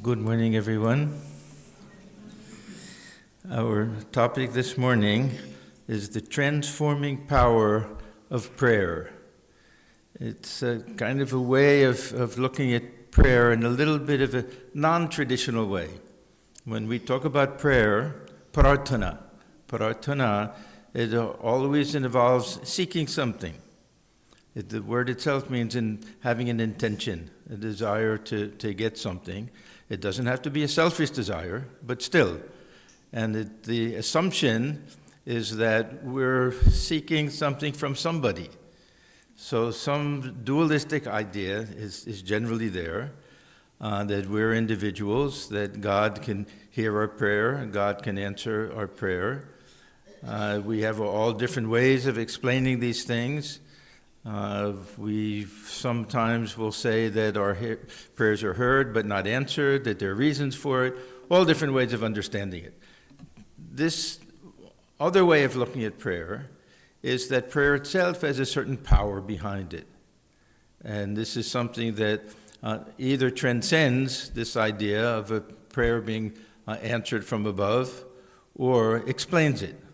Good morning, everyone. Our topic this morning is the transforming power of prayer. It's a kind of a way of looking at prayer in a little bit of a non-traditional way. When we talk about prayer, prarthana it always involves seeking something. The word itself means in having an intention, a desire to get something. It doesn't have to be a selfish desire, but still. And the assumption is that we're seeking something from somebody. So some dualistic idea is generally there, that we're individuals, that God can hear our prayer, God can answer our prayer. We have all different ways of explaining these things. We sometimes will say that our prayers are heard but not answered, that there are reasons for it, all different ways of understanding it. This other way of looking at prayer is that prayer itself has a certain power behind it. And this is something that either transcends this idea of a prayer being answered from above or explains it.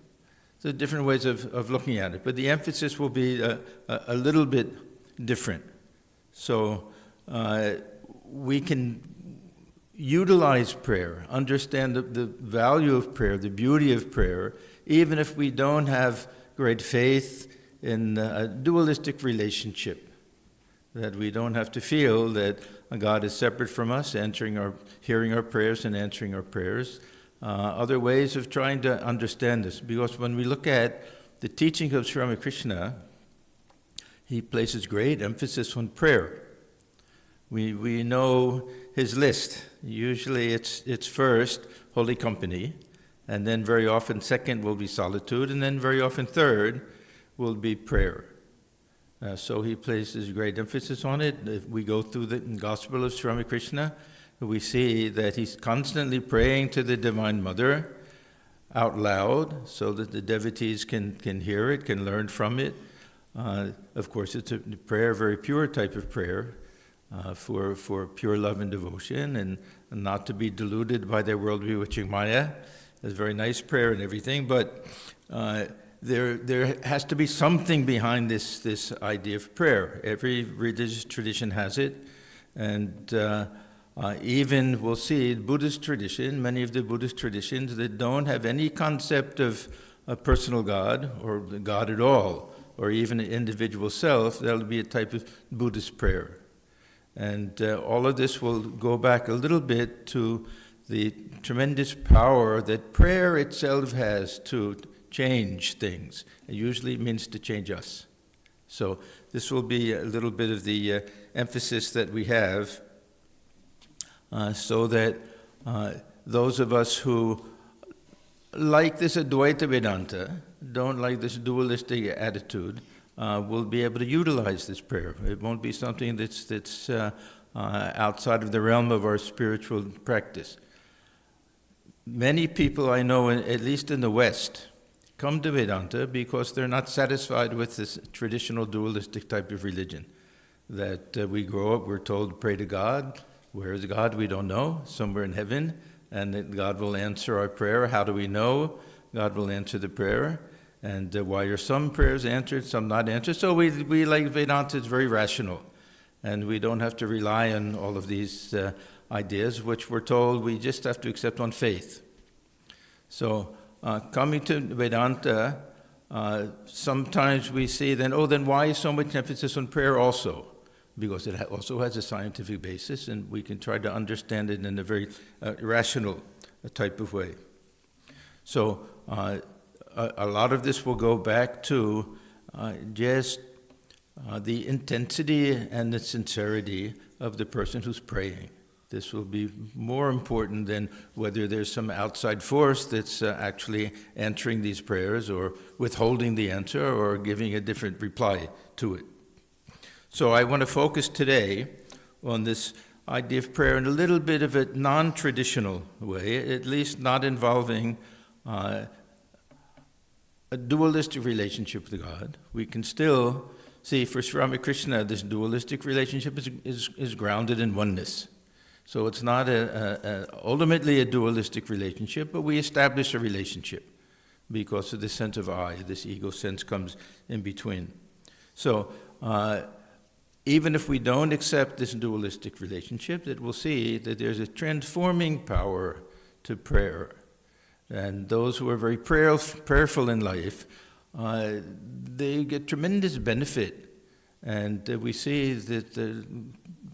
So different ways of looking at it, but the emphasis will be a little bit different. So we can utilize prayer, understand the value of prayer, the beauty of prayer, even if we don't have great faith in a dualistic relationship, that we don't have to feel that God is separate from us, hearing our prayers and answering our prayers. Other ways of trying to understand this, because when we look at the teaching of Sri Ramakrishna, he places great emphasis on prayer. We know his list. Usually it's first holy company, and then very often second will be solitude, and then very often third will be prayer. So he places great emphasis on it. If we go through the Gospel of Sri Ramakrishna, we see that he's constantly praying to the Divine Mother out loud so that the devotees can hear it, can learn from it. Of course, it's a prayer, very pure type of prayer for pure love and devotion and not to be deluded by their world bewitching Maya. It's a very nice prayer and everything, but there has to be something behind this idea of prayer. Every religious tradition has it, and even we'll see Buddhist tradition, many of the Buddhist traditions that don't have any concept of a personal God or God at all, or even an individual self, that'll be a type of Buddhist prayer. And all of this will go back a little bit to the tremendous power that prayer itself has to change things. It usually means to change us. So this will be a little bit of the emphasis that we have. So that those of us who like this Advaita Vedanta, don't like this dualistic attitude, will be able to utilize this prayer. It won't be something that's outside of the realm of our spiritual practice. Many people I know, at least in the West, come to Vedanta because they're not satisfied with this traditional dualistic type of religion. That we grow up, we're told to pray to God. Where is God? We don't know. Somewhere in heaven. And that God will answer our prayer. How do we know? God will answer the prayer. And why are some prayers answered, some not answered? So we like Vedanta, it's very rational. And we don't have to rely on all of these ideas, which we're told we just have to accept on faith. So coming to Vedanta, sometimes we see then why is so much emphasis on prayer also? Because it also has a scientific basis, and we can try to understand it in a very rational type of way. So a lot of this will go back to just the intensity and the sincerity of the person who's praying. This will be more important than whether there's some outside force that's actually answering these prayers or withholding the answer or giving a different reply to it. So I want to focus today on this idea of prayer in a little bit of a non-traditional way, at least not involving a dualistic relationship with God. We can still see for Sri Ramakrishna this dualistic relationship is grounded in oneness. So it's not ultimately a dualistic relationship, but we establish a relationship because of the sense of I. This ego sense comes in between. So even if we don't accept this dualistic relationship, that we'll see that there's a transforming power to prayer. And those who are very prayerful in life, they get tremendous benefit. And we see that the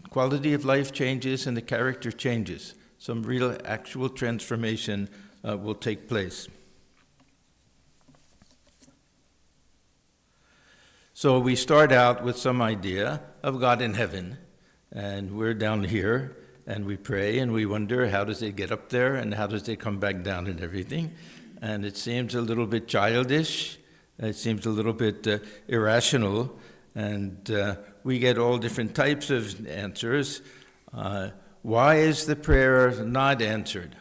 quality of life changes and the character changes. Some real actual transformation will take place. So we start out with some idea of God in heaven, and we're down here, and we pray, and we wonder, how does it get up there, and how does it come back down and everything? And it seems a little bit childish, it seems a little bit irrational, and we get all different types of answers. Why is the prayer not answered?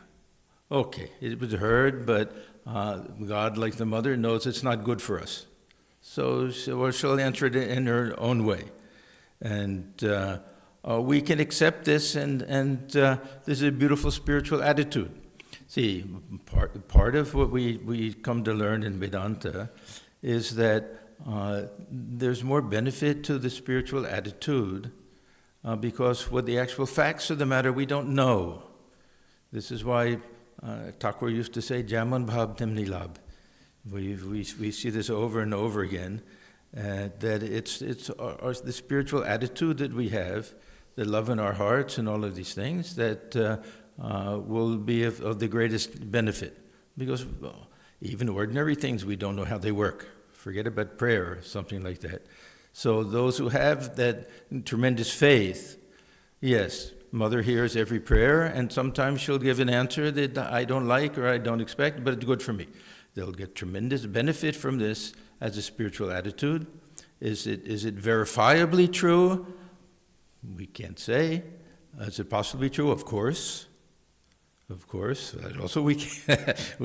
Okay, it was heard, but God, like the mother, knows it's not good for us. So she'll answer it in her own way. And we can accept this, and this is a beautiful spiritual attitude. See, part of what we come to learn in Vedanta is that there's more benefit to the spiritual attitude because what the actual facts of the matter we don't know. This is why Thakur used to say, Jaman bhav temni labh. We see this over and over again, that it's the spiritual attitude that we have, the love in our hearts and all of these things that will be of the greatest benefit. Because even ordinary things, we don't know how they work. Forget about prayer, something like that. So those who have that tremendous faith, yes, Mother hears every prayer, and sometimes she'll give an answer that I don't like or I don't expect, but it's good for me. They'll get tremendous benefit from this as a spiritual attitude. Is it verifiably true? We can't say. Is it possibly true? Of course. Of course. Also, we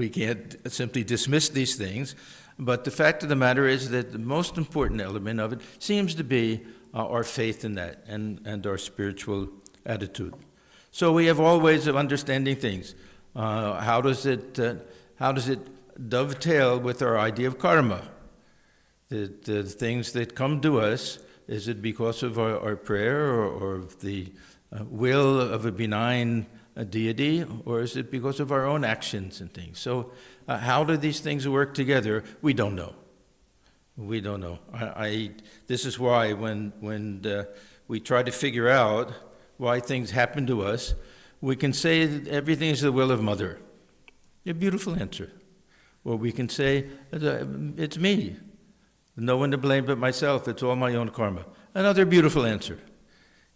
can't simply dismiss these things. But the fact of the matter is that the most important element of it seems to be our faith in that and our spiritual attitude. So we have all ways of understanding things. How does it dovetail with our idea of karma? The things that come to us, is it because of our prayer or the will of a benign deity, or is it because of our own actions and things? So how do these things work together? We don't know. We don't know. This is why when we try to figure out why things happen to us, we can say that everything is the will of Mother. A beautiful answer. Or we can say, it's me. No one to blame but myself. It's all my own karma. Another beautiful answer.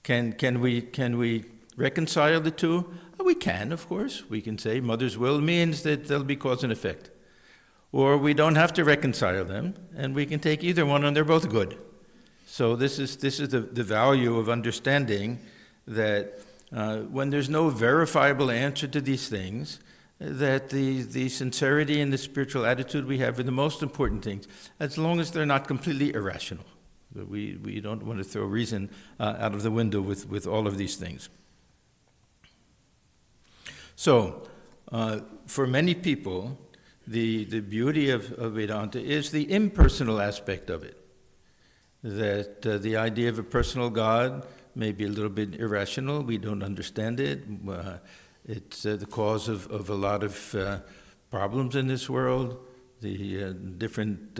Can we reconcile the two? We can, of course. We can say Mother's will means that there'll be cause and effect. Or we don't have to reconcile them, and we can take either one, and they're both good. So this is the value of understanding that when there's no verifiable answer to these things, that the sincerity and the spiritual attitude we have are the most important things, as long as they're not completely irrational. We don't want to throw reason out of the window with all of these things. So, for many people, the beauty of Vedanta is the impersonal aspect of it. That the idea of a personal God may be a little bit irrational. We don't understand it. It's the cause of a lot of problems in this world. The different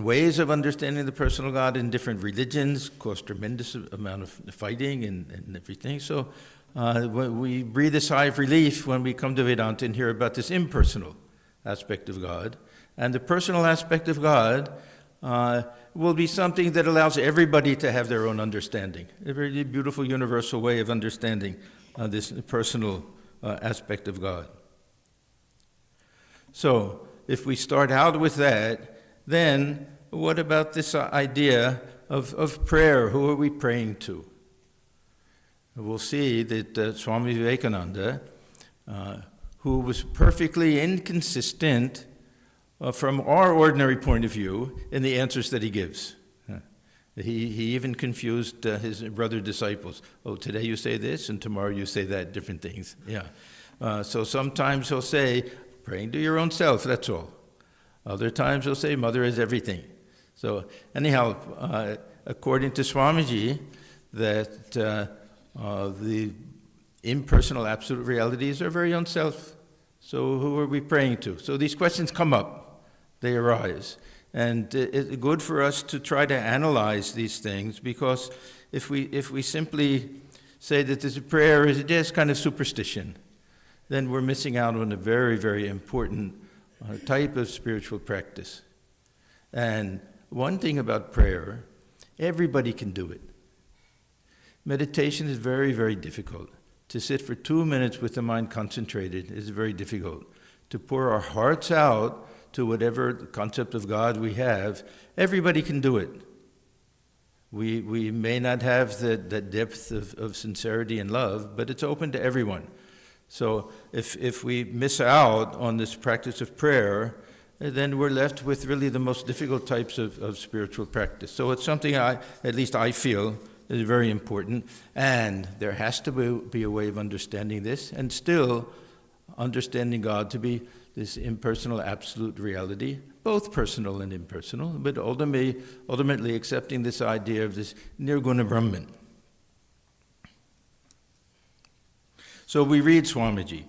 ways of understanding the personal God in different religions cause tremendous amount of fighting and everything. So we breathe a sigh of relief when we come to Vedanta and hear about this impersonal aspect of God. And the personal aspect of God will be something that allows everybody to have their own understanding. A very beautiful universal way of understanding this personal aspect of God. So if we start out with that, then what about this idea of prayer? Who are we praying to? We'll see that Swami Vivekananda, who was perfectly inconsistent from our ordinary point of view in the answers that he gives. He even confused his brother disciples. Oh, today you say this, and tomorrow you say that, different things. Yeah. So sometimes he'll say, praying to your own self, that's all. Other times he'll say, Mother is everything. So anyhow, according to Swamiji, that the impersonal absolute realities are very own self. So who are we praying to? So these questions come up, they arise. And it's good for us to try to analyze these things, because if we simply say that this prayer is just kind of superstition, then we're missing out on a very, very important type of spiritual practice. And one thing about prayer, everybody can do it. Meditation is very, very difficult. To sit for 2 minutes with the mind concentrated is very difficult. To pour our hearts out to whatever concept of God we have, everybody can do it. We may not have the depth of sincerity and love, but it's open to everyone. So if we miss out on this practice of prayer, then we're left with really the most difficult types of spiritual practice. So it's something at least I feel, is very important, and there has to be a way of understanding this, and still understanding God to be this impersonal absolute reality, both personal and impersonal, but ultimately accepting this idea of this Nirguna Brahman. So we read Swamiji.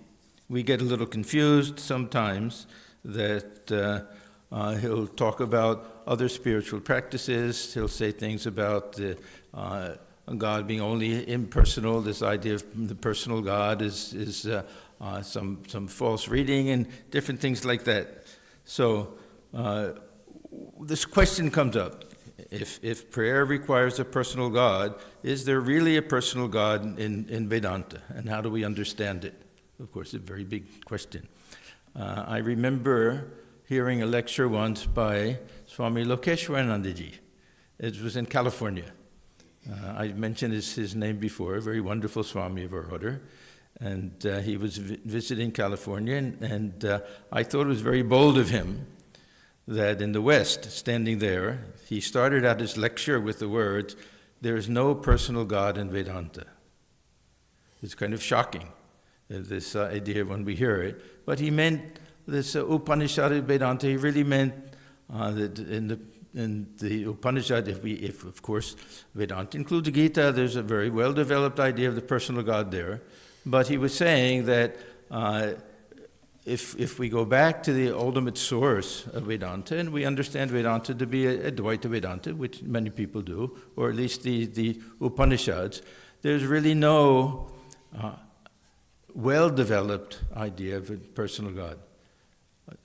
We get a little confused sometimes that he'll talk about other spiritual practices. He'll say things about God being only impersonal. This idea of the personal God is some false reading and different things like that. So this question comes up. If prayer requires a personal God, is there really a personal God in Vedanta? And how do we understand it? Of course, a very big question. I remember hearing a lecture once by Swami Lokeshwaranandaji. It was in California. I mentioned his name before, a very wonderful Swami of our order. And he was visiting California, and I thought it was very bold of him that in the West, standing there, he started out his lecture with the words, "There is no personal God in Vedanta." It's kind of shocking, this idea when we hear it. But he meant this Upanishad Vedanta. He really meant that in the Upanishad, if of course Vedanta includes the Gita, there's a very well-developed idea of the personal God there. But he was saying that if we go back to the ultimate source of Vedanta, and we understand Vedanta to be a Dvaita Vedanta, which many people do, or at least the Upanishads, there's really no well-developed idea of a personal God.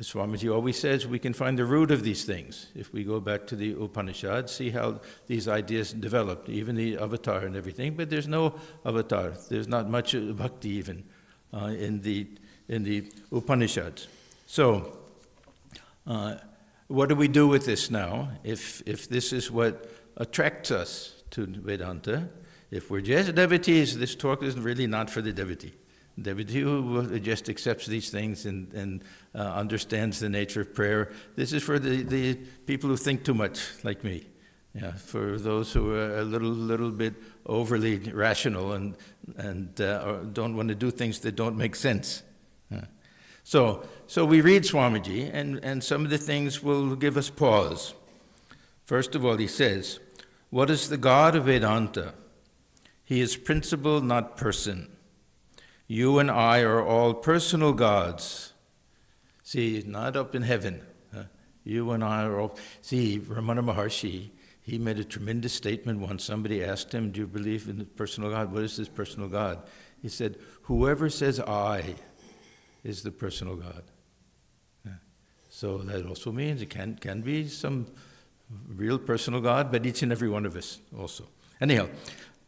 Swamiji always says we can find the root of these things. If we go back to the Upanishads, see how these ideas developed, even the avatar and everything, but there's no avatar. There's not much bhakti even in the Upanishads. So, what do we do with this now? If this is what attracts us to Vedanta, if we're just devotees, this talk is really not for the devotee. Devotee who just accepts these things and understands the nature of prayer. This is for the people who think too much, like me. Yeah, for those who are a little bit overly rational and don't want to do things that don't make sense. Yeah. So we read Swamiji, and some of the things will give us pause. First of all, he says, "What is the God of Vedanta? He is principle, not person. You and I are all personal gods." See, not up in heaven. You and I are all... See, Ramana Maharshi, he made a tremendous statement once. Somebody asked him, "Do you believe in the personal God? What is this personal God?" He said, "Whoever says I is the personal God." So that also means it can be some real personal God, but each and every one of us also. Anyhow,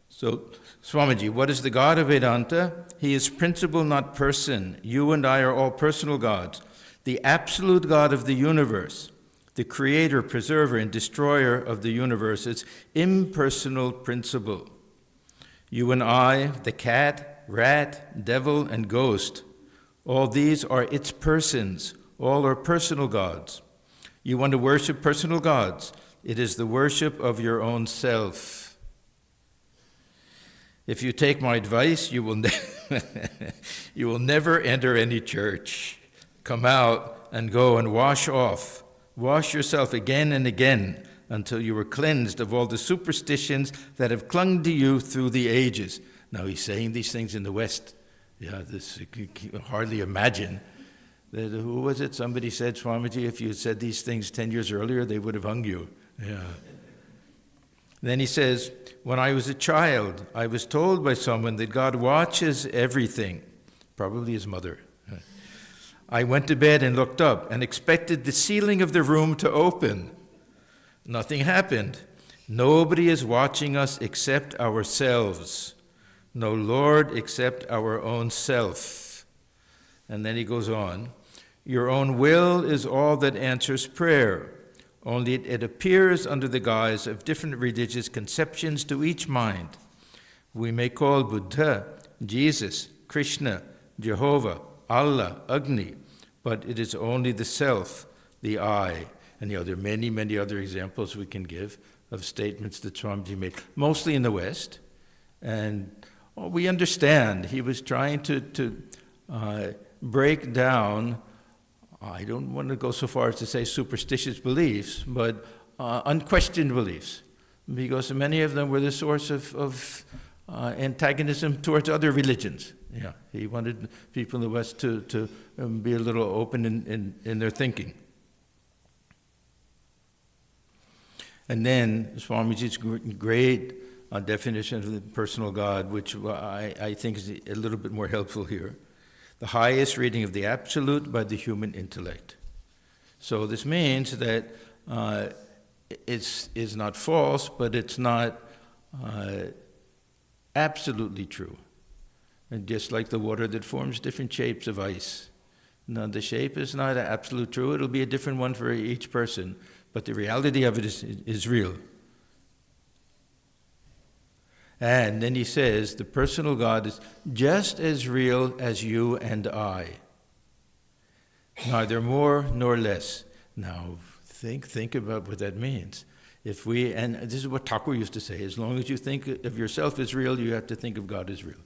so, Swamiji, what is the God of Vedanta? He is principle, not person. You and I are all personal gods. The absolute God of the universe, the creator, preserver, and destroyer of the universe, is impersonal principle. You and I, the cat, rat, devil, and ghost, all these are its persons. All are personal gods. You want to worship personal gods. It is the worship of your own self. If you take my advice, you will never enter any church. Come out and go and wash off. Wash yourself again and again until you are cleansed of all the superstitions that have clung to you through the ages. Now he's saying these things in the West. Yeah, this you can hardly imagine. Who was it? Somebody said, Swamiji, if you had said these things 10 years earlier, they would have hung you. Yeah. Then he says, when I was a child, I was told by someone that God watches everything, probably his mother. I went to bed and looked up and expected the ceiling of the room to open. Nothing happened. Nobody is watching us except ourselves. No Lord except our own self. And then he goes on, your own will is all that answers prayer. Only it appears under the guise of different religious conceptions to each mind. We may call Buddha, Jesus, Krishna, Jehovah, Allah, Agni, but it is only the self, the I. And there are many, many other examples we can give of statements that Swamiji made, mostly in the West. And we understand he was trying to break down, I don't want to go so far as to say superstitious beliefs, but unquestioned beliefs, because many of them were the source of antagonism towards other religions. Yeah, he wanted people in the West to be a little open in their thinking. And then Swamiji's great definition of the personal God, which I think is a little bit more helpful here. The highest reading of the absolute by the human intellect. So this means that it's not false, but it's not absolutely true. And just like the water that forms different shapes of ice. Now the shape is not absolute true, it'll be a different one for each person, but the reality of it is real. And then he says, the personal God is just as real as you and I. Neither more nor less. Now, think about what that means. And this is what Thakur used to say, as long as you think of yourself as real, you have to think of God as real.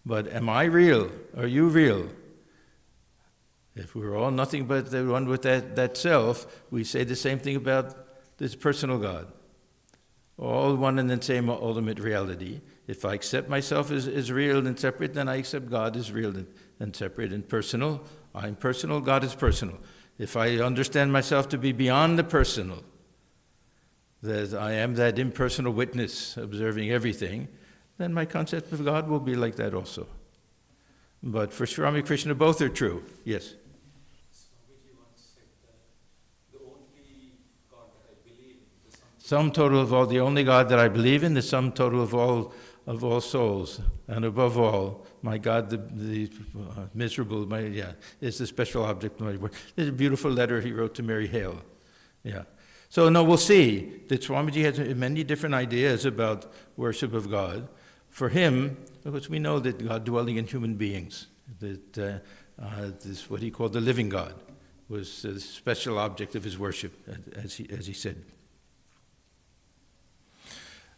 But am I real? Are you real? If we're all nothing but the one with that self, we say the same thing about this personal God. All one and the same ultimate reality. If I accept myself as real and separate, then I accept God as real and separate and personal. I'm personal, God is personal. If I understand myself to be beyond the personal, that I am that impersonal witness observing everything, then my concept of God will be like that also. But for Sri Ramakrishna, both are true. Yes? Swamiji once said that the only God that I believe in, Sum total of all, the only God that I believe in, the sum total of all souls, and above all, my God, the miserable, is the special object of my work. There's a beautiful letter he wrote to Mary Hale. Yeah. So no, we'll see that Swamiji has many different ideas about worship of God. For him, because we know that God dwelling in human beings, that this what he called the living God, was the special object of his worship, as he said.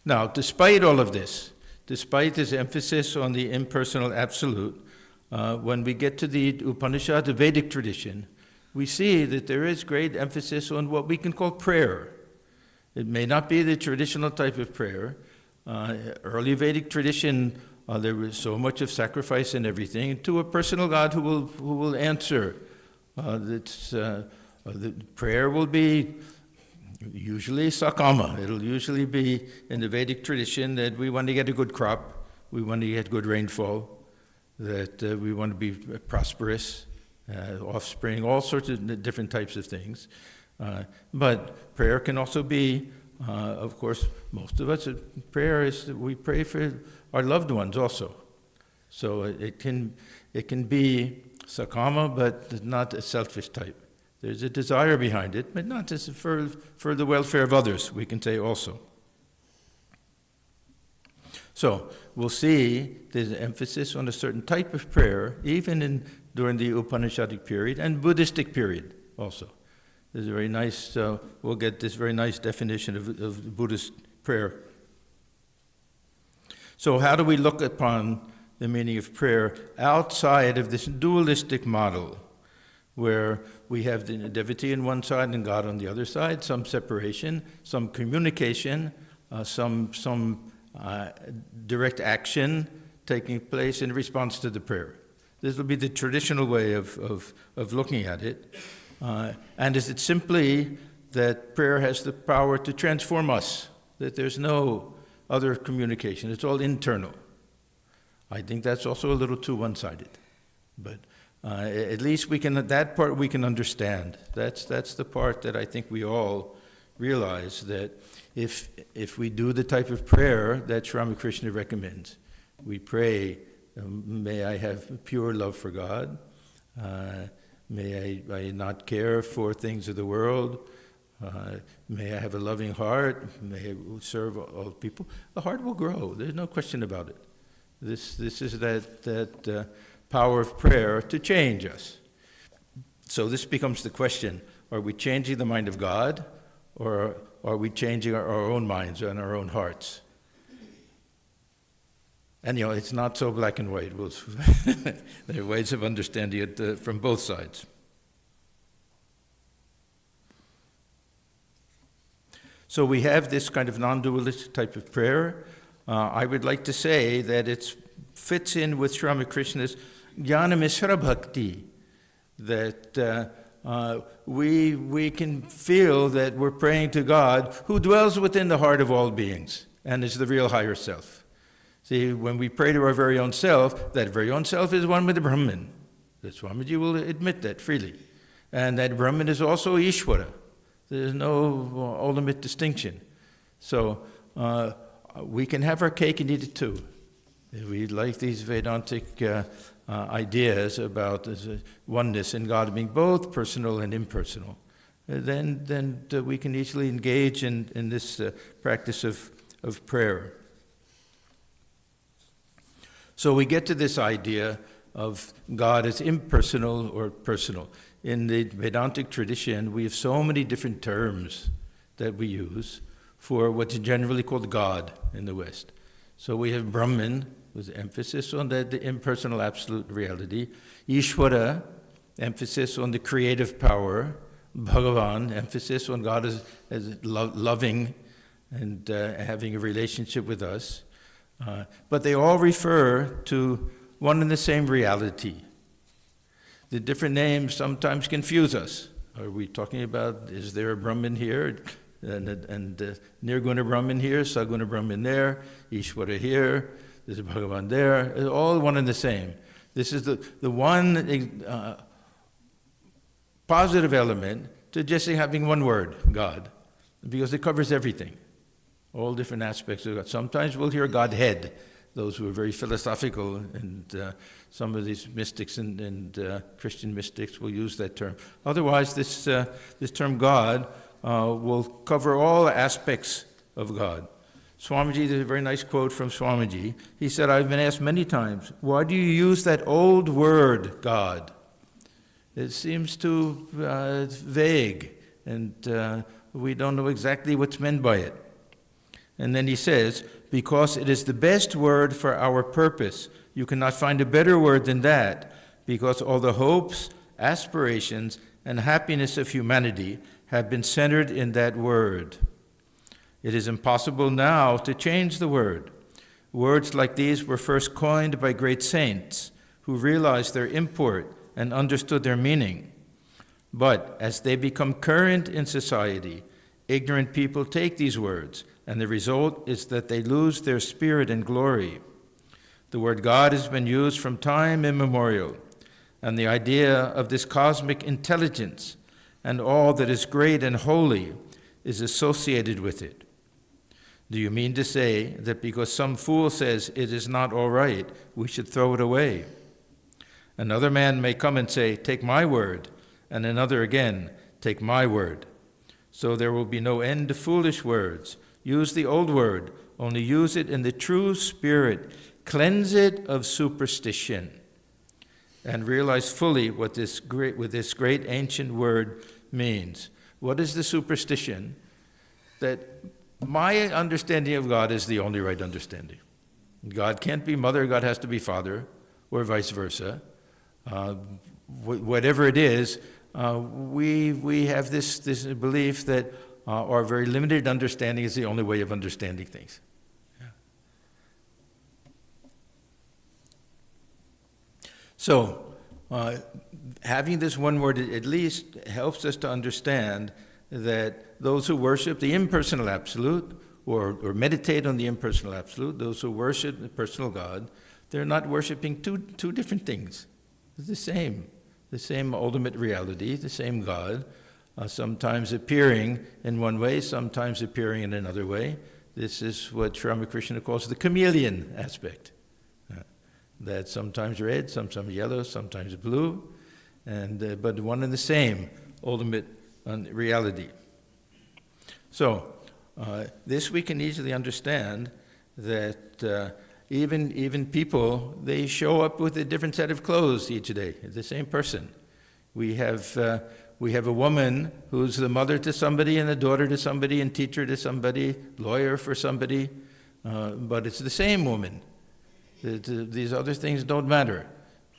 Now, despite all of this, despite his emphasis on the impersonal absolute, when we get to the Upanishad, the Vedic tradition, we see that there is great emphasis on what we can call prayer. It may not be the traditional type of prayer. Early Vedic tradition, there was so much of sacrifice and everything, to a personal God who will answer. The prayer will be usually sakama. It'll usually be in the Vedic tradition that we want to get a good crop, we want to get good rainfall, that we want to be prosperous, offspring, all sorts of different types of things. But prayer can also be, of course, most of us, prayer is that we pray for our loved ones also. So it can be sakama, but not a selfish type. There's a desire behind it, but not just for the welfare of others, we can say also. So we'll see there's an emphasis on a certain type of prayer, even during the Upanishadic period and Buddhistic period also. There's a very nice, we'll get this very nice definition of Buddhist prayer. So how do we look upon the meaning of prayer outside of this dualistic model, where we have the devotee on one side and God on the other side, some separation, some communication, some direct action taking place in response to the prayer? This will be the traditional way of looking at it. And is it simply that prayer has the power to transform us, that there's no other communication, it's all internal? I think that's also a little too one-sided, but at least that part we can understand. That's the part that I think we all realize, that if we do the type of prayer that Sri Ramakrishna recommends, we pray, may I have pure love for God, may I not care for things of the world, may I have a loving heart, may I serve all people. The heart will grow, there's no question about it. This is that power of prayer to change us. So this becomes the question: are we changing the mind of God, or are we changing our own minds and our own hearts? And it's not so black and white. There are ways of understanding it from both sides. So we have this kind of non-dualistic type of prayer. I would like to say that it fits in with Sri Ramakrishna's Jnana Mishra Bhakti, that we can feel that we're praying to God who dwells within the heart of all beings and is the real higher self. See, when we pray to our very own self, that very own self is one with the Brahman. The Swamiji will admit that freely. And that Brahman is also Ishvara. There's no ultimate distinction. So we can have our cake and eat it too. If we like these Vedantic ideas about oneness in God being both personal and impersonal, then we can easily engage in this practice of prayer. So we get to this idea of God as impersonal or personal. In the Vedantic tradition, we have so many different terms that we use for what's generally called God in the West. So we have Brahman, with emphasis on the impersonal absolute reality. Ishvara, emphasis on the creative power. Bhagavan, emphasis on God as loving and having a relationship with us. But they all refer to one and the same reality. The different names sometimes confuse us. Are we talking about, is there a Brahman here, and Nirguna Brahman here, Saguna Brahman there, Ishvara here, there's a Bhagavan there, it's all one and the same. This is the one positive element to just having one word, God, because it covers everything. All different aspects of God. Sometimes we'll hear Godhead, those who are very philosophical, and some of these mystics and Christian mystics will use that term. Otherwise, this term God will cover all aspects of God. Swamiji, there's a very nice quote from Swamiji. He said, I've been asked many times, why do you use that old word, God? It seems too vague, and we don't know exactly what's meant by it. And then he says, because it is the best word for our purpose. You cannot find a better word than that, because all the hopes, aspirations, and happiness of humanity have been centered in that word. It is impossible now to change the word. Words like these were first coined by great saints who realized their import and understood their meaning. But as they become current in society, ignorant people take these words, and the result is that they lose their spirit and glory. The word God has been used from time immemorial, and the idea of this cosmic intelligence and all that is great and holy is associated with it. Do you mean to say that because some fool says it is not all right, we should throw it away? Another man may come and say, take my word, and another again, take my word. So there will be no end to foolish words. Use the old word, only use it in the true spirit. Cleanse it of superstition, and realize fully what this great ancient word means. What is the superstition? That my understanding of God is the only right understanding. God can't be mother, God has to be father, or vice versa. Whatever it is, we have this belief that our very limited understanding is the only way of understanding things. Yeah. So, having this one word at least helps us to understand that those who worship the impersonal absolute, or meditate on the impersonal absolute, those who worship the personal God, they're not worshiping two different things. It's the same ultimate reality, the same God, sometimes appearing in one way, sometimes appearing in another way. This is what Sri Ramakrishna calls the chameleon aspect. That sometimes red, sometimes yellow, sometimes blue, but one and the same ultimate reality. So, this we can easily understand that even people, they show up with a different set of clothes each day, the same person. We have a woman who's the mother to somebody and a daughter to somebody and teacher to somebody, lawyer for somebody, but it's the same woman. These other things don't matter.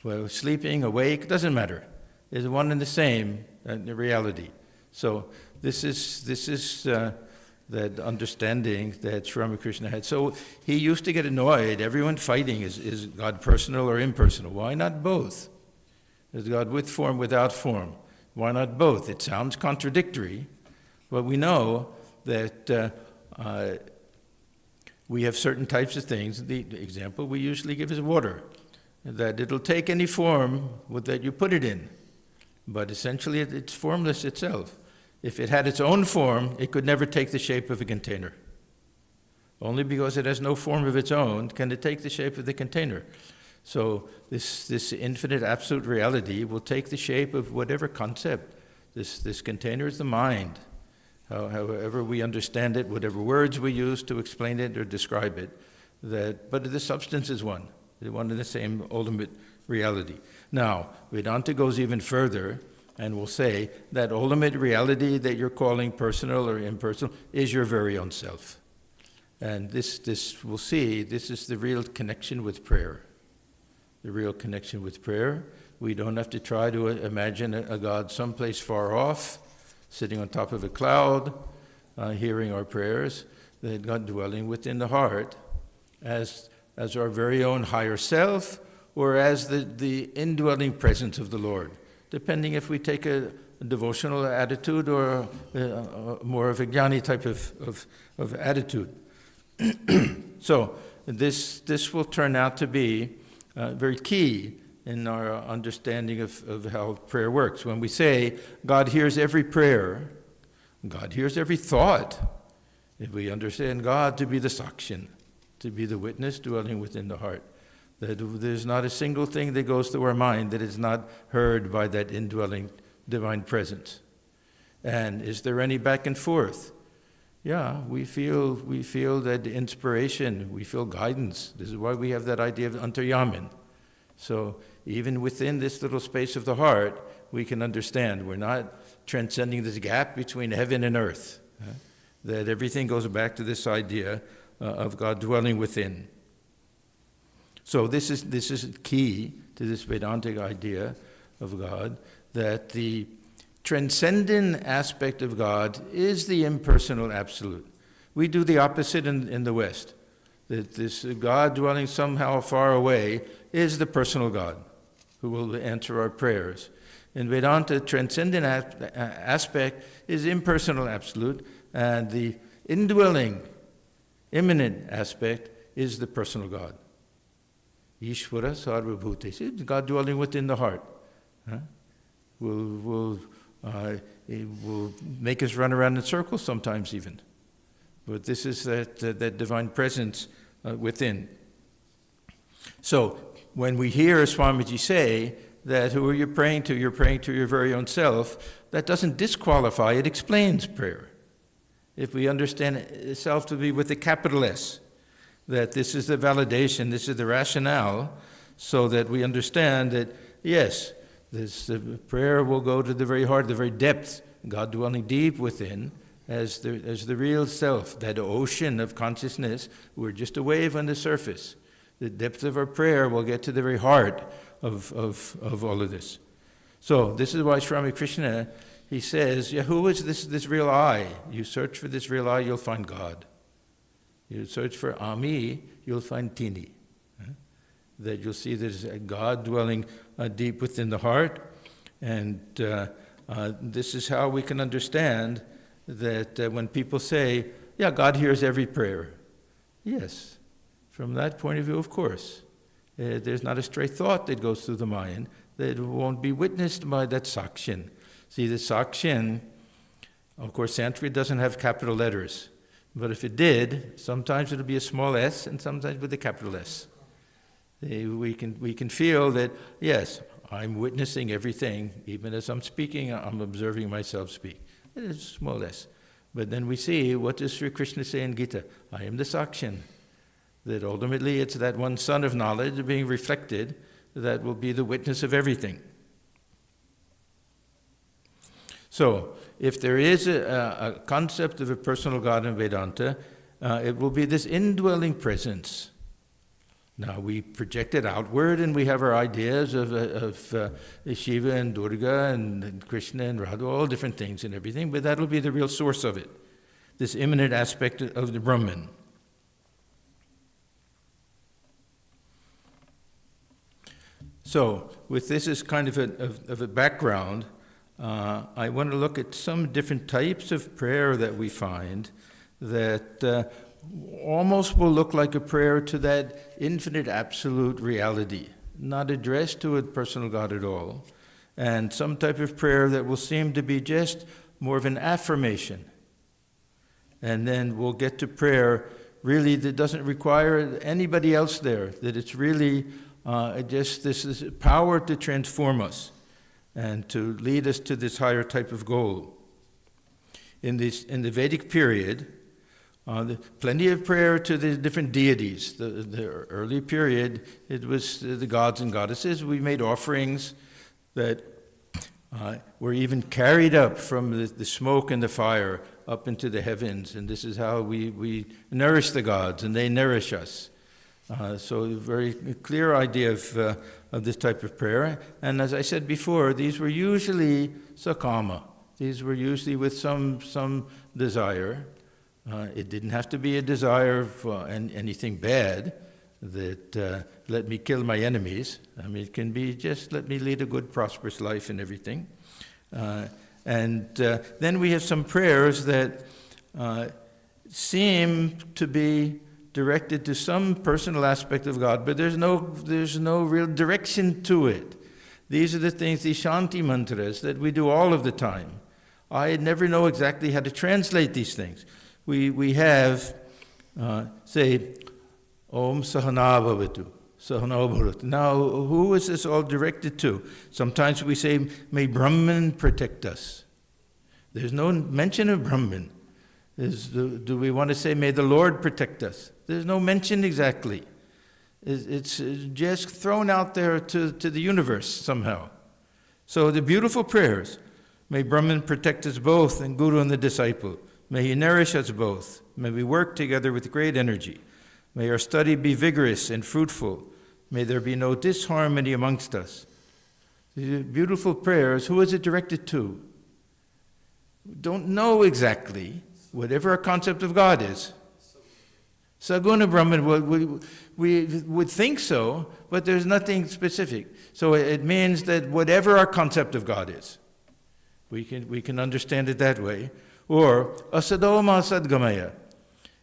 Well, sleeping, awake, doesn't matter. It's one and the same reality. So this is that understanding that Sri Ramakrishna had. So he used to get annoyed. Everyone fighting, is God personal or impersonal? Why not both? Is God with form, without form? Why not both? It sounds contradictory, but we know that we have certain types of things. The example we usually give is water, that it'll take any form that you put it in, but essentially it's formless itself. If it had its own form, it could never take the shape of a container. Only because it has no form of its own can it take the shape of the container. So this infinite absolute reality will take the shape of whatever concept. This container is the mind. However we understand it, whatever words we use to explain it or describe it, but the substance is one and the same ultimate reality. Now, Vedanta goes even further and will say that ultimate reality that you're calling personal or impersonal is your very own self. And this we'll see, this is the real connection with prayer. The real connection with prayer. We don't have to try to imagine a God someplace far off, sitting on top of a cloud, hearing our prayers, that God dwelling within the heart as our very own higher self, or as the indwelling presence of the Lord, depending if we take a devotional attitude or more of a jnani type of attitude. So this will turn out to be very key in our understanding of how prayer works. When we say God hears every prayer, God hears every thought, if we understand God to be the sakshan, to be the witness dwelling within the heart, that there's not a single thing that goes through our mind that is not heard by that indwelling divine presence. And is there any back and forth? Yeah, we feel that inspiration, we feel guidance. This is why we have that idea of antaryamin. So even within this little space of the heart, we can understand we're not transcending this gap between heaven and earth. That everything goes back to this idea of God dwelling within. So this is key to this Vedantic idea of God, that the transcendent aspect of God is the impersonal absolute. We do the opposite in the West, that this God dwelling somehow far away is the personal God who will answer our prayers. In Vedanta, transcendent aspect is impersonal absolute, and the indwelling, immanent aspect is the personal God. Ishvara sarvabhuteshu, God dwelling within the heart. It will make us run around in circles sometimes even. But this is that divine presence within. So when we hear Swamiji say that who are you praying to? You're praying to your very own self. That doesn't disqualify, it explains prayer. If we understand self to be with a capital S, that this is the validation, this is the rationale, so that we understand that, yes, this prayer will go to the very heart, the very depth God dwelling deep within, as the real self, that ocean of consciousness. We're just a wave on the surface. The depth of our prayer will get to the very heart of all of this. So this is why Sri Ramakrishna, he says, yeah, who is this real I? You search for this real I, you'll find God. You search for Ami, you'll find Tini. That you'll see there's a God dwelling deep within the heart. And this is how we can understand that when people say, yeah, God hears every prayer. Yes, from that point of view, of course. There's not a stray thought that goes through the mind that won't be witnessed by that sakshin. See, the sakshin, of course, Sanskrit doesn't have capital letters. But if it did, sometimes it'll be a small s and sometimes with a capital S. We can feel that, yes, I'm witnessing everything. Even as I'm speaking, I'm observing myself speak. It is small s. But then we see, what does Sri Krishna say in Gita? I am the sakshin. That ultimately it's that one sun of knowledge being reflected that will be the witness of everything. So, if there is a concept of a personal God in Vedanta, it will be this indwelling presence. Now, we project it outward and we have our ideas of Shiva and Durga and Krishna and Radha, all different things and everything, but that'll be the real source of it, this immanent aspect of the Brahman. So, with this as kind of a background, I want to look at some different types of prayer that we find that almost will look like a prayer to that infinite absolute reality, not addressed to a personal God at all, and some type of prayer that will seem to be just more of an affirmation. And then we'll get to prayer really that doesn't require anybody else there, that it's really just this power to transform us and to lead us to this higher type of goal. In the Vedic period, plenty of prayer to the different deities. The early period, it was the gods and goddesses. We made offerings that were even carried up from the smoke and the fire up into the heavens, and this is how we nourish the gods, and they nourish us. So a very clear idea of this type of prayer. And as I said before, these were usually sakama. These were usually with some desire. It didn't have to be a desire for anything bad, that let me kill my enemies. I mean, it can be just let me lead a good, prosperous life and everything. And then we have some prayers that seem to be directed to some personal aspect of God, but there's no real direction to it. These are the things, these Shanti mantras that we do all of the time. I never know exactly how to translate these things. We have, say, Om Sahana Bhavatu, Sahana Bhavatu. Now, who is this all directed to? Sometimes we say, may Brahman protect us. There's no mention of Brahman. Do we want to say, may the Lord protect us? There's no mention exactly. It's just thrown out there to the universe somehow. So the beautiful prayers, may Brahman protect us both, and Guru and the disciple. May he nourish us both. May we work together with great energy. May our study be vigorous and fruitful. May there be no disharmony amongst us. These beautiful prayers, who is it directed to? We don't know exactly, whatever our concept of God is. Saguna Brahman, we would think so, but there's nothing specific. So it means that whatever our concept of God is, we can understand it that way. Or asadoma sadgamaya.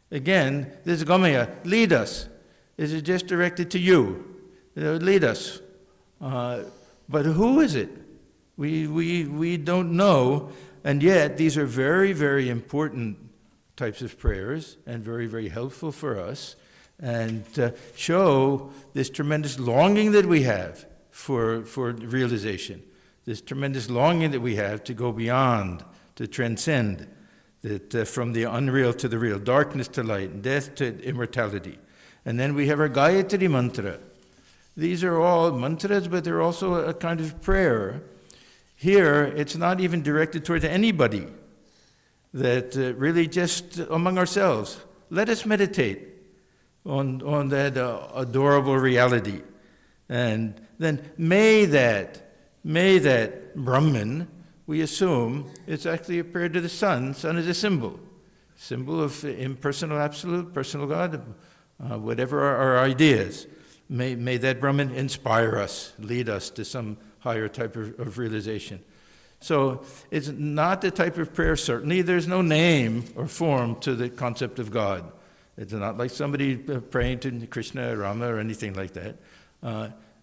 Again, this gamaya, lead us. Is it just directed to you? Lead us. But who is it? We don't know, and yet these are very, very important types of prayers and very, very helpful for us, and show this tremendous longing that we have for realization, this tremendous longing that we have to go beyond, to transcend, that from the unreal to the real, darkness to light, death to immortality. And then we have our Gayatri mantra. These are all mantras, but they're also a kind of prayer. Here, it's not even directed toward anybody, that really just among ourselves. Let us meditate on that adorable reality. And then may that Brahman, we assume, it's actually a prayer to the sun. Sun is a symbol of impersonal absolute, personal God, whatever our ideas. May that Brahman inspire us, lead us to some higher type of realization. So it's not the type of prayer, certainly there's no name or form to the concept of God. It's not like somebody praying to Krishna or Rama or anything like that.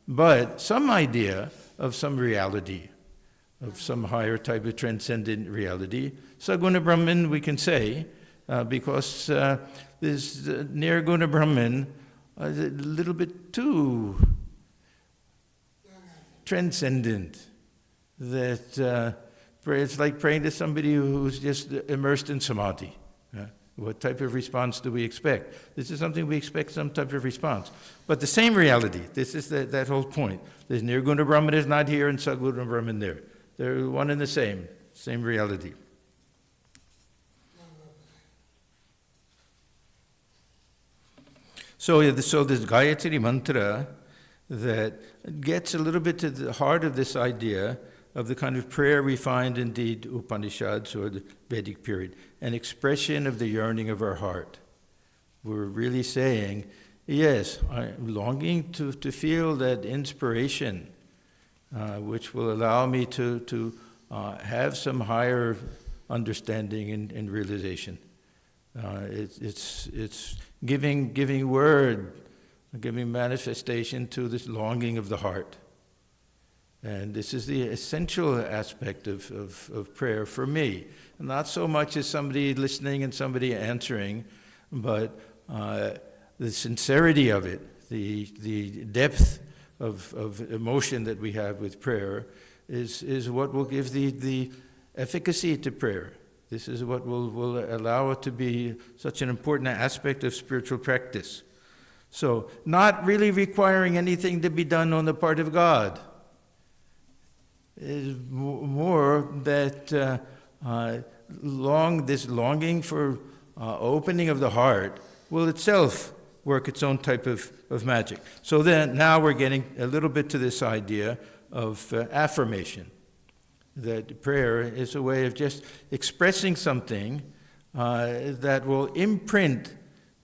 But some idea of some reality, of some higher type of transcendent reality. Saguna Brahman, we can say, because this Nirguna Brahman is a little bit too transcendent, that it's like praying to somebody who's just immersed in samadhi. What type of response do we expect? This is something we expect some type of response. But the same reality, this is that whole point. There's Nirguna Brahman is not here and Saguna Brahman there. They're one and the same reality. So this Gayatri mantra that gets a little bit to the heart of this idea of the kind of prayer we find in the Upanishads or the Vedic period, an expression of the yearning of our heart. We're really saying, yes, I'm longing to feel that inspiration, which will allow me to have some higher understanding and realization. It's giving word, giving manifestation to this longing of the heart. And this is the essential aspect of prayer for me. Not so much as somebody listening and somebody answering, but the sincerity of it, the depth of emotion that we have with prayer is what will give the efficacy to prayer. This is what will allow it to be such an important aspect of spiritual practice. So, not really requiring anything to be done on the part of God. Is more that this longing for opening of the heart will itself work its own type of magic. So then now we're getting a little bit to this idea of affirmation. That prayer is a way of just expressing something that will imprint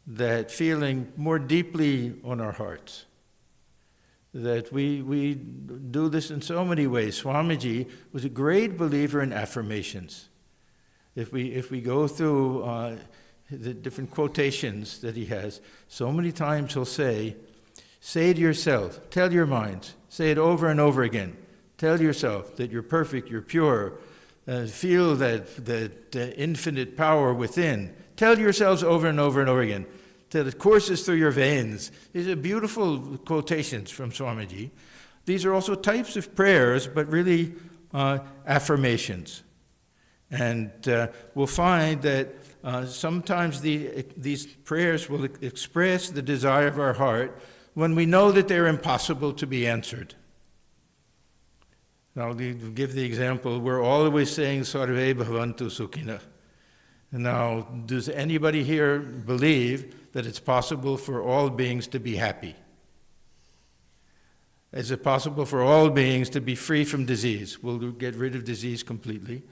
that feeling more deeply on our hearts. That we do this in so many ways. Swamiji was a great believer in affirmations. If we go through the different quotations that he has, so many times he'll say to yourself, tell your minds, say it over and over again. Tell yourself that you're perfect, you're pure, feel that infinite power within. Tell yourselves over and over and over again. Till it courses through your veins. These are beautiful quotations from Swamiji. These are also types of prayers, but really affirmations. And we'll find that sometimes these prayers will express the desire of our heart when we know that they're impossible to be answered. Now, I'll give the example. We're always saying, Sarve Bhavantu Sukhina. Now, does anybody here believe that it's possible for all beings to be happy? Is it possible for all beings to be free from disease? We'll get rid of disease completely.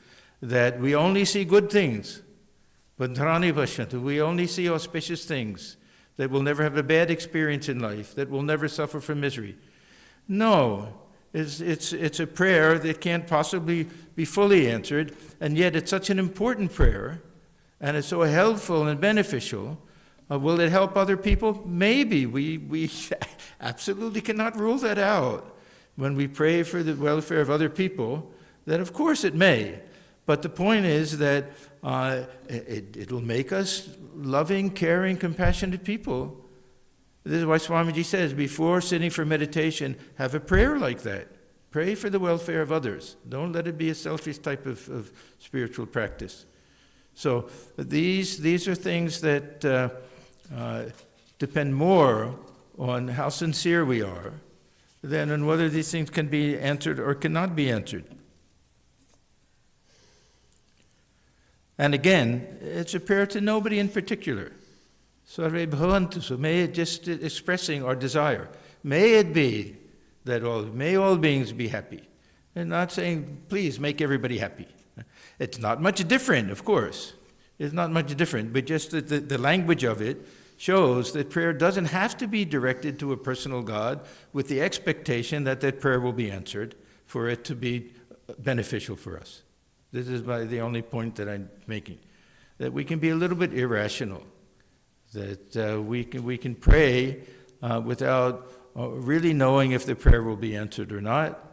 That we only see good things. Bandharani Pashantu, we only see auspicious things. That we'll never have a bad experience in life. That we'll never suffer from misery. No. It's a prayer that can't possibly be fully answered, and yet it's such an important prayer, and it's so helpful and beneficial. Will it help other people? Maybe. We absolutely cannot rule that out. When we pray for the welfare of other people, then of course it may. But the point is that it'll make us loving, caring, compassionate people. This is why Swamiji says, before sitting for meditation, have a prayer like that. Pray for the welfare of others. Don't let it be a selfish type of spiritual practice. So these are things that depend more on how sincere we are than on whether these things can be answered or cannot be answered. And again, it's a prayer to nobody in particular. Sarve bhavantu, so may it just expressing our desire. May it be that may all beings be happy. And not saying, please make everybody happy. It's not much different, of course. It's not much different, but just the language of it shows that prayer doesn't have to be directed to a personal God with the expectation that that prayer will be answered for it to be beneficial for us. This is the only point that I'm making. That we can be a little bit irrational. That we can pray without really knowing if the prayer will be answered or not,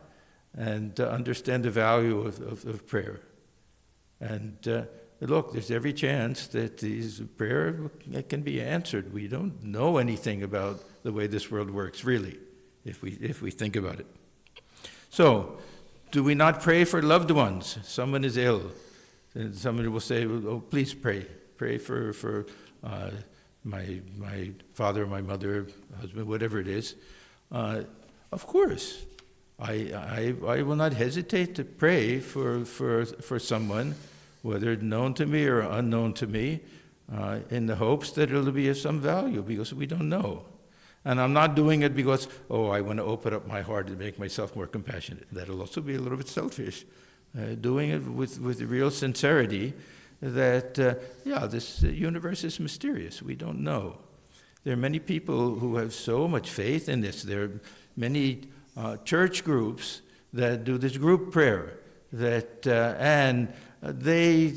and understand the value of prayer. And look, there's every chance that this prayer can be answered. We don't know anything about the way this world works, really, if we think about it. So, do we not pray for loved ones? Someone is ill, and someone will say, "Oh, please pray. Pray for my father, my mother, husband, whatever it is." Of course, I will not hesitate to pray for someone, whether known to me or unknown to me, in the hopes that it'll be of some value, because we don't know. And I'm not doing it because, I want to open up my heart and make myself more compassionate. That'll also be a little bit selfish. Doing it with real sincerity that, this universe is mysterious. We don't know. There are many people who have so much faith in this. There are many church groups that do this group prayer. And they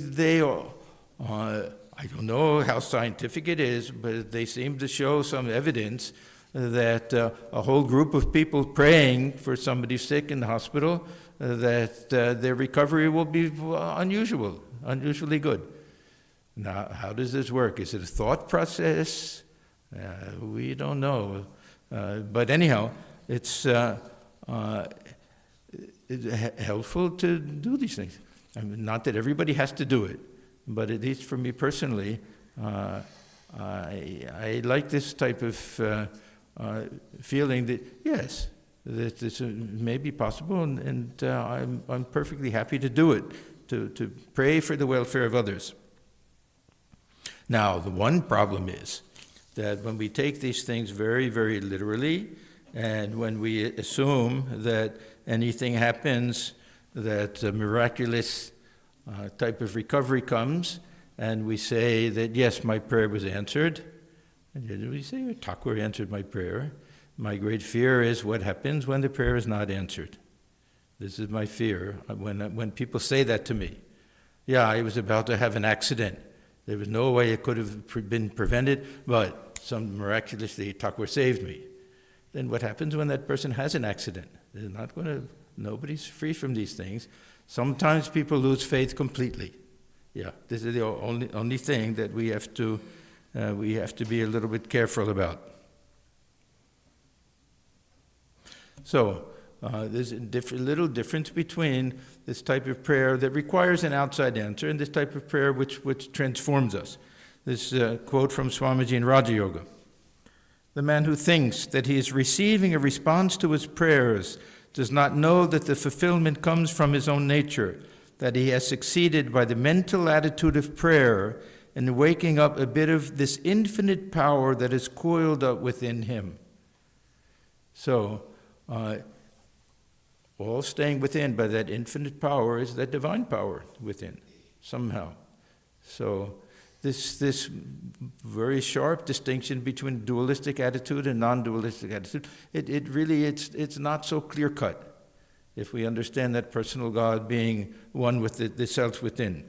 I don't know how scientific it is, but they seem to show some evidence that a whole group of people praying for somebody sick in the hospital, that their recovery will be unusually good. Now, how does this work? Is it a thought process? We don't know. But anyhow, it's helpful to do these things. I mean, not that everybody has to do it, but at least for me personally, I like this type of feeling that, yes, that this may be possible, and I'm perfectly happy to do it, to pray for the welfare of others. Now, the one problem is that when we take these things very, very literally, and when we assume that anything happens, that a miraculous type of recovery comes, and we say that, yes, my prayer was answered, and then we say, Thakur answered my prayer. My great fear is what happens when the prayer is not answered. This is my fear when people say that to me. Yeah, I was about to have an accident. There was no way it could have been prevented, but some miraculously Thakur saved me. Then what happens when that person has an accident? They're not going to. Nobody's free from these things. Sometimes people lose faith completely. Yeah, this is the only thing that we have to be a little bit careful about. So there's a little difference between this type of prayer that requires an outside answer and this type of prayer which transforms us. This quote from Swamiji in Raja Yoga. The man who thinks that he is receiving a response to his prayers does not know that the fulfillment comes from his own nature, that he has succeeded by the mental attitude of prayer in waking up a bit of this infinite power that is coiled up within him. So, all staying within by that infinite power is that divine power within, somehow. So, this very sharp distinction between dualistic attitude and non-dualistic attitude, it's not so clear-cut if we understand that personal God being one with the self within.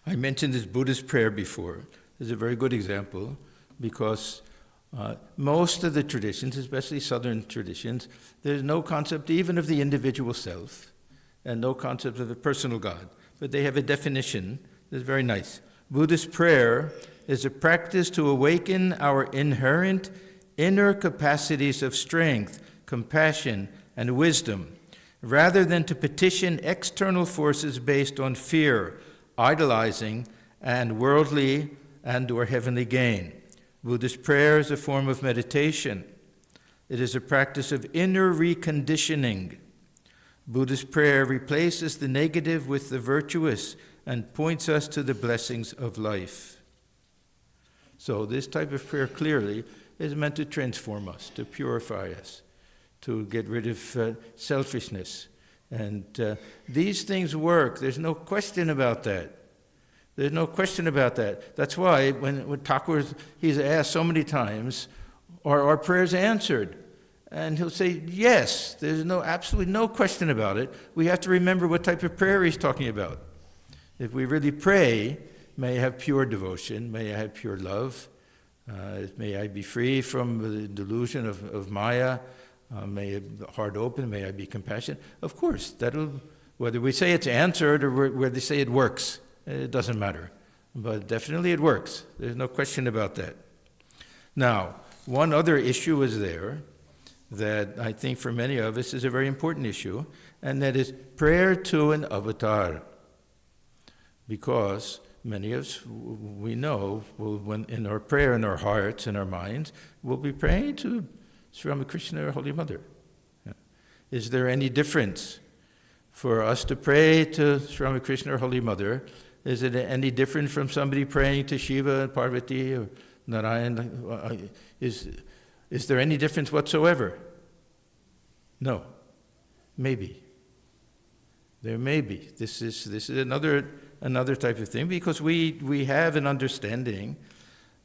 I mentioned this Buddhist prayer before. It's a very good example because most of the traditions, especially Southern traditions, there's no concept even of the individual self and no concept of the personal God. But they have a definition that's very nice. Buddhist prayer is a practice to awaken our inherent inner capacities of strength, compassion, and wisdom, rather than to petition external forces based on fear, idolizing, and worldly and or heavenly gain. Buddhist prayer is a form of meditation. It is a practice of inner reconditioning. Buddhist prayer replaces the negative with the virtuous and points us to the blessings of life. So this type of prayer clearly is meant to transform us, to purify us, to get rid of selfishness. And these things work. There's no question about that. There's no question about that. That's why when Thakur, he's asked so many times, are our prayers answered? And he'll say, yes, there's absolutely no question about it. We have to remember what type of prayer he's talking about. If we really pray, may I have pure devotion, may I have pure love, may I be free from the delusion of Maya, may the heart open, may I be compassionate. Of course, whether we say it's answered or whether they say it works, it doesn't matter. But definitely it works. There's no question about that. Now, one other issue is there that I think for many of us is a very important issue, and that is prayer to an avatar. Because many of us, we know, when in our prayer, in our hearts, in our minds, we'll be praying to Sri Ramakrishna or Holy Mother. Is there any difference for us to pray to Sri Ramakrishna or Holy Mother? Is it any different from somebody praying to Shiva and Parvati or Narayana? Is there any difference whatsoever? No. Maybe. There may be. This is another type of thing, because we have an understanding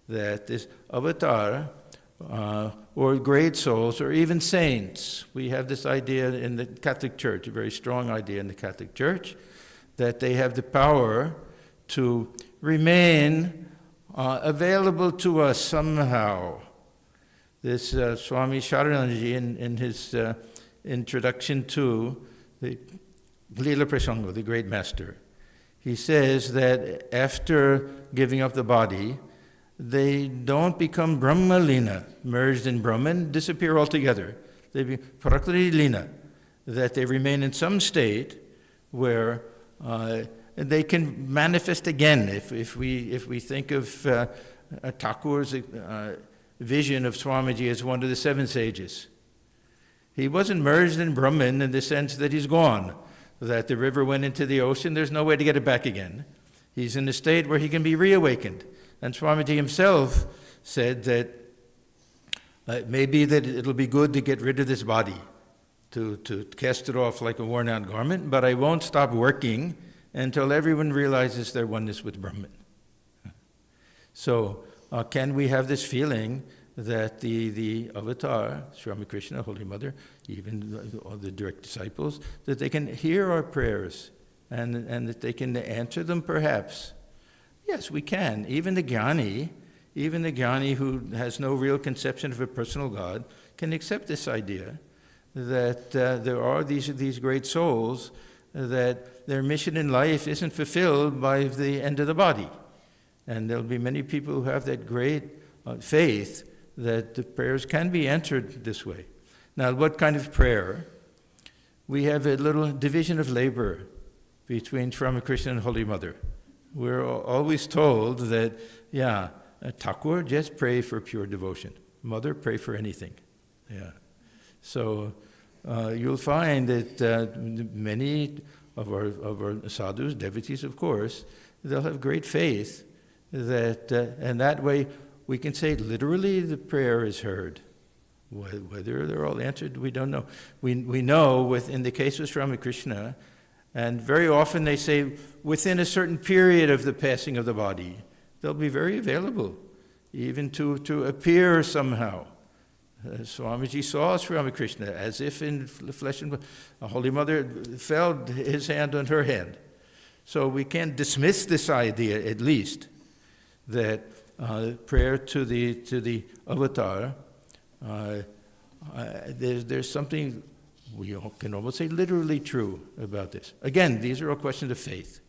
that this avatar or great souls or even saints, we have this idea in the Catholic Church, a very strong idea in the Catholic Church, that they have the power to remain available to us somehow. This Swami Swahananda in his introduction to the Leela Prasanga, the great master, he says that after giving up the body, they don't become Brahmalina, merged in Brahman, disappear altogether. They be Prakriti Lina, that they remain in some state where they can manifest again. If we think of Thakur's vision of Swamiji as one of the seven sages, he wasn't merged in Brahman in the sense that he's gone, that the river went into the ocean, there's no way to get it back again. He's in a state where he can be reawakened. And Swamiji himself said that maybe that it'll be good to get rid of this body, to cast it off like a worn-out garment, but I won't stop working until everyone realizes their oneness with Brahman. So can we have this feeling that the avatar, Sri Ramakrishna, Holy Mother, even all the direct disciples, that they can hear our prayers and that they can answer them perhaps? Yes, we can. Even the jnani who has no real conception of a personal God can accept this idea that there are these great souls, that their mission in life isn't fulfilled by the end of the body. And there'll be many people who have that great faith that the prayers can be answered this way. Now, what kind of prayer? We have a little division of labor between Sri Ramakrishna and Holy Mother. We're always told that, Thakur, just pray for pure devotion. Mother, pray for anything. Yeah. So you'll find that many of our sadhus, devotees, of course, they'll have great faith that, and that way we can say literally the prayer is heard. Whether they're all answered, we don't know. We know in the case of Sri Ramakrishna, and very often they say within a certain period of the passing of the body, they'll be very available, even to appear somehow. Swamiji saw Sri Ramakrishna as if in flesh and blood. Holy Mother felt his hand on her hand. So we can't dismiss this idea, at least, that prayer to the avatar, there's something we can almost say literally true about this. Again, these are all questions of faith.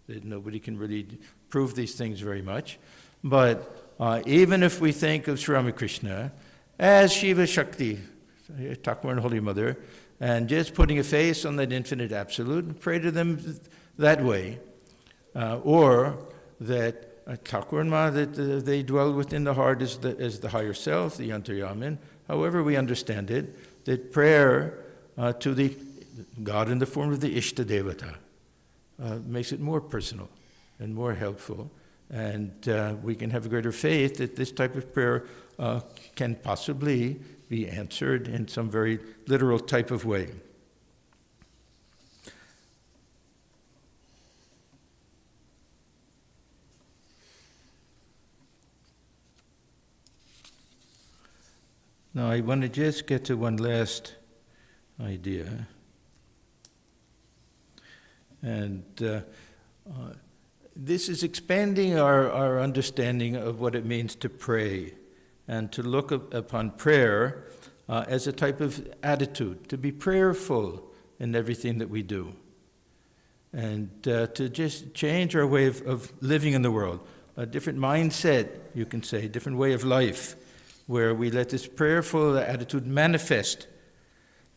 That nobody can really prove these things very much. But even if we think of Sri Ramakrishna as Shiva Shakti, Thakur and Holy Mother, and just putting a face on that infinite absolute, and pray to them that way, or that Thakur and Ma, that they dwell within the heart as the higher self, the Antaryamin, however we understand it, that prayer to the God in the form of the Ishta Devata, makes it more personal and more helpful. And we can have a greater faith that this type of prayer can possibly be answered in some very literal type of way. Now I want to just get to one last idea. And this is expanding our understanding of what it means to pray and to look upon prayer as a type of attitude, to be prayerful in everything that we do, and to just change our way of living in the world, a different mindset, you can say, a different way of life, where we let this prayerful attitude manifest,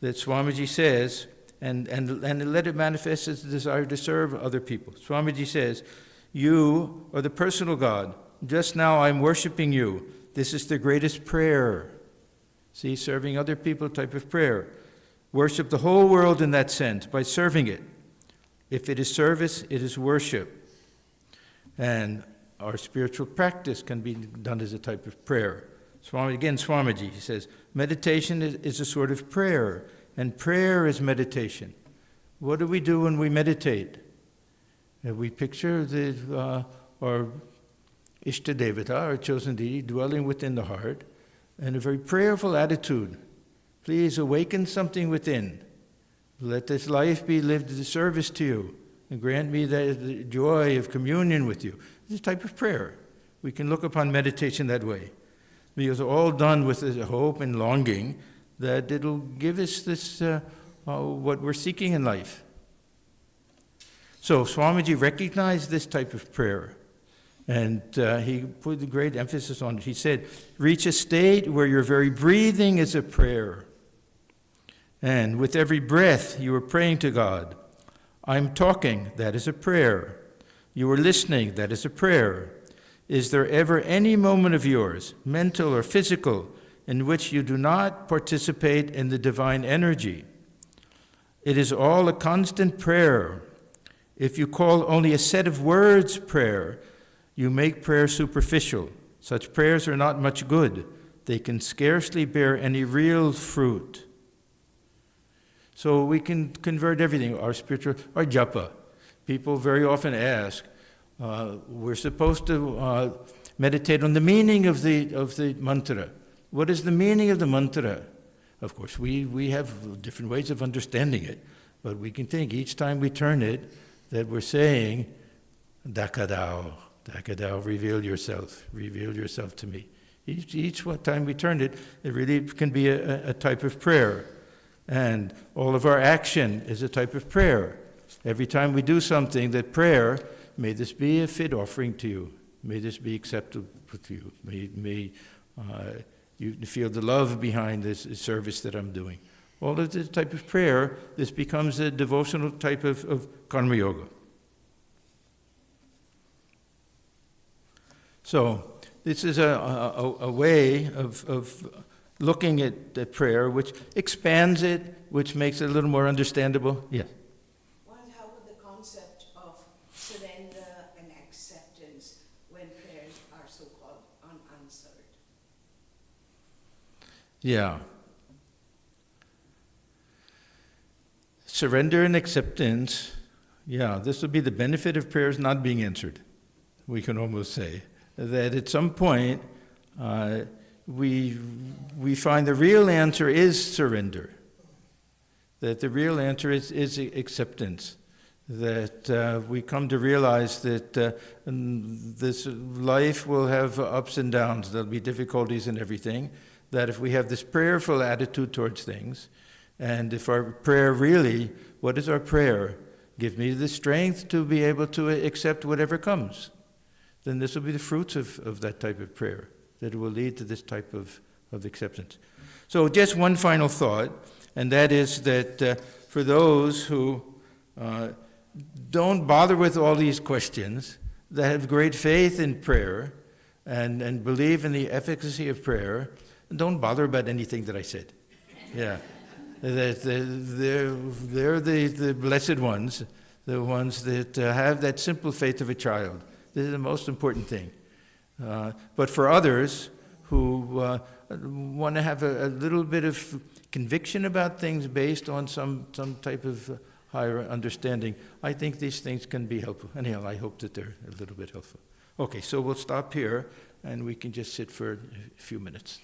that Swamiji says, and let it manifest as a desire to serve other people. Swamiji says, you are the personal God. Just now I'm worshiping you. This is the greatest prayer. See, serving other people type of prayer. Worship the whole world in that sense, by serving it. If it is service, it is worship. And our spiritual practice can be done as a type of prayer. Swamiji, he says, meditation is a sort of prayer, and prayer is meditation. What do we do when we meditate? We picture our Ishta Devata, our chosen deity, dwelling within the heart, in a very prayerful attitude. Please awaken something within. Let this life be lived as a service to you, and grant me the joy of communion with you. This type of prayer. We can look upon meditation that way. Because all done with this hope and longing that it'll give us this, what we're seeking in life. So Swamiji recognized this type of prayer, and he put a great emphasis on it. He said, reach a state where your very breathing is a prayer. And with every breath, you are praying to God. I'm talking, that is a prayer. You are listening, that is a prayer. Is there ever any moment of yours, mental or physical, in which you do not participate in the divine energy? It is all a constant prayer. If you call only a set of words prayer, you make prayer superficial. Such prayers are not much good. They can scarcely bear any real fruit. So we can convert everything, our japa. People very often ask, we're supposed to meditate on the meaning of the mantra. What is the meaning of the mantra? Of course, we have different ways of understanding it, but we can think each time we turn it that we're saying, Dakadao, Dakadao, reveal yourself to me. Each time we turn it, it really can be a type of prayer. And all of our action is a type of prayer. Every time we do something, that prayer, may this be a fit offering to you. May this be acceptable to you. May you feel the love behind this service that I'm doing. All of this type of prayer, this becomes a devotional type of karma yoga. So this is a way of looking at the prayer, which expands it, which makes it a little more understandable. Yes? How would the concept of surrender and acceptance when prayers are so-called unanswered? Yeah. Surrender and acceptance, this would be the benefit of prayers not being answered. We can almost say that at some point we find the real answer is surrender, that the real answer is acceptance, that we come to realize that this life will have ups and downs, there'll be difficulties and everything, that if we have this prayerful attitude towards things, and if our prayer really, what is our prayer? Give me the strength to be able to accept whatever comes. Then this will be the fruits of that type of prayer, that it will lead to this type of acceptance. So just one final thought, and that is that for those who don't bother with all these questions, that have great faith in prayer and believe in the efficacy of prayer, don't bother about anything that I said. Yeah. They're the blessed ones, the ones that have that simple faith of a child. This is the most important thing. But for others who want to have a little bit of conviction about things based on some type of higher understanding, I think these things can be helpful. Anyhow, I hope that they're a little bit helpful. Okay, so we'll stop here, and we can just sit for a few minutes.